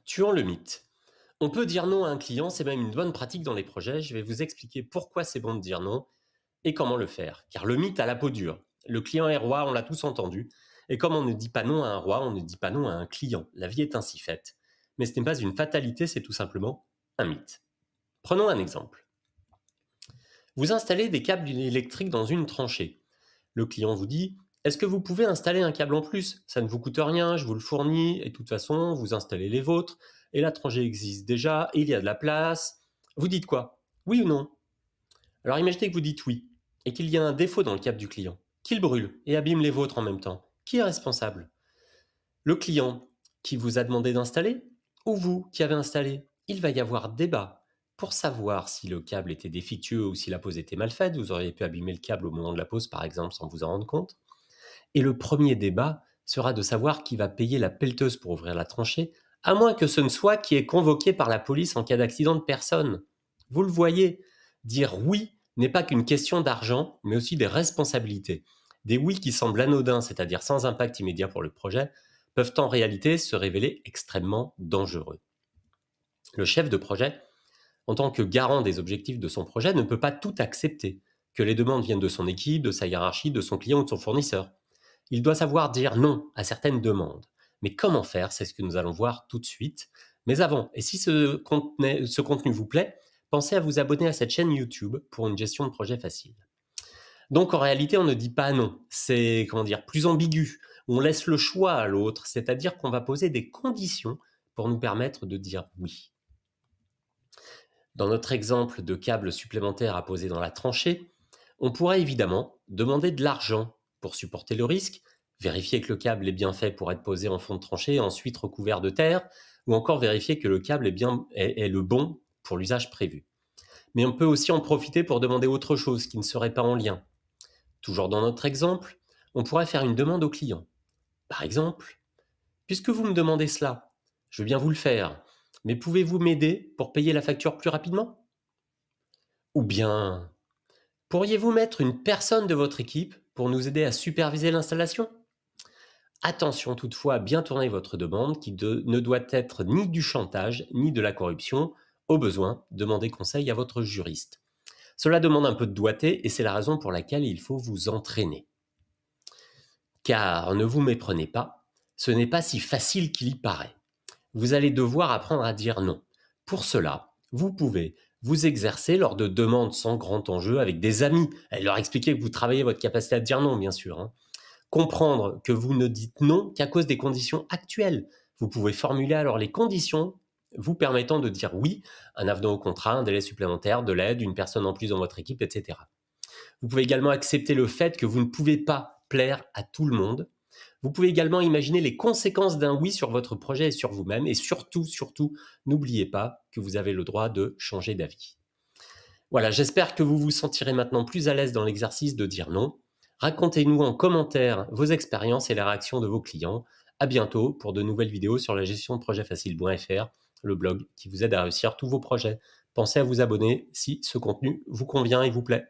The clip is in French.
Tuons le mythe. On peut dire non à un client, c'est même une bonne pratique dans les projets. Je vais vous expliquer pourquoi c'est bon de dire non et comment le faire. Car le mythe a la peau dure. Le client est roi, on l'a tous entendu. Et comme on ne dit pas non à un roi, on ne dit pas non à un client. La vie est ainsi faite. Mais ce n'est pas une fatalité, c'est tout simplement un mythe. Prenons un exemple. Vous installez des câbles électriques dans une tranchée. Le client vous dit: est-ce que vous pouvez installer un câble en plus? Ça ne vous coûte rien, je vous le fournis, et de toute façon, vous installez les vôtres, et la tranchée existe déjà, et il y a de la place. Vous dites quoi? Oui ou non? Alors imaginez que vous dites oui, et qu'il y a un défaut dans le câble du client, qu'il brûle et abîme les vôtres en même temps. Qui est responsable? Le client qui vous a demandé d'installer, ou vous qui avez installé? Il va y avoir débat. Pour savoir si le câble était défectueux ou si la pose était mal faite, vous auriez pu abîmer le câble au moment de la pose par exemple sans vous en rendre compte. Et le premier débat sera de savoir qui va payer la pelleteuse pour ouvrir la tranchée, à moins que ce ne soit qui est convoqué par la police en cas d'accident de personne. Vous le voyez, dire oui n'est pas qu'une question d'argent, mais aussi des responsabilités. Des oui qui semblent anodins, c'est-à-dire sans impact immédiat pour le projet, peuvent en réalité se révéler extrêmement dangereux. Le chef de projet, en tant que garant des objectifs de son projet, ne peut pas tout accepter, que les demandes viennent de son équipe, de sa hiérarchie, de son client ou de son fournisseur. Il doit savoir dire non à certaines demandes. Mais comment faire? C'est ce que nous allons voir tout de suite. Mais avant, et si ce contenu vous plaît, pensez à vous abonner à cette chaîne YouTube pour une gestion de projet facile. Donc en réalité, on ne dit pas non. C'est, comment dire, plus ambigu. On laisse le choix à l'autre, c'est-à-dire qu'on va poser des conditions pour nous permettre de dire oui. Dans notre exemple de câble supplémentaire à poser dans la tranchée, on pourrait évidemment demander de l'argent pour supporter le risque, vérifier que le câble est bien fait pour être posé en fond de tranchée, ensuite recouvert de terre, ou encore vérifier que le câble est le bon pour l'usage prévu. Mais on peut aussi en profiter pour demander autre chose qui ne serait pas en lien. Toujours dans notre exemple, on pourrait faire une demande au client. Par exemple, puisque vous me demandez cela, je veux bien vous le faire, mais pouvez-vous m'aider pour payer la facture plus rapidement? Ou bien, pourriez-vous mettre une personne de votre équipe pour nous aider à superviser l'installation? Attention toutefois à bien tourner votre demande qui ne doit être ni du chantage ni de la corruption. Au besoin, demandez conseil à votre juriste. Cela demande un peu de doigté et c'est la raison pour laquelle il faut vous entraîner. Car ne vous méprenez pas, ce n'est pas si facile qu'il y paraît. Vous allez devoir apprendre à dire non. Pour cela, vous pouvez vous exercer lors de demandes sans grand enjeu avec des amis et leur expliquer que vous travaillez votre capacité à dire non, bien sûr, hein. Comprendre que vous ne dites non qu'à cause des conditions actuelles. Vous pouvez formuler alors les conditions vous permettant de dire oui, un avenant au contrat, un délai supplémentaire, de l'aide, une personne en plus dans votre équipe, etc. Vous pouvez également accepter le fait que vous ne pouvez pas plaire à tout le monde. Vous pouvez également imaginer les conséquences d'un oui sur votre projet et sur vous-même. Et surtout, n'oubliez pas que vous avez le droit de changer d'avis. Voilà, j'espère que vous vous sentirez maintenant plus à l'aise dans l'exercice de dire non. Racontez-nous en commentaire vos expériences et les réactions de vos clients. À bientôt pour de nouvelles vidéos sur la gestion de projet facile.fr, le blog qui vous aide à réussir tous vos projets. Pensez à vous abonner si ce contenu vous convient et vous plaît.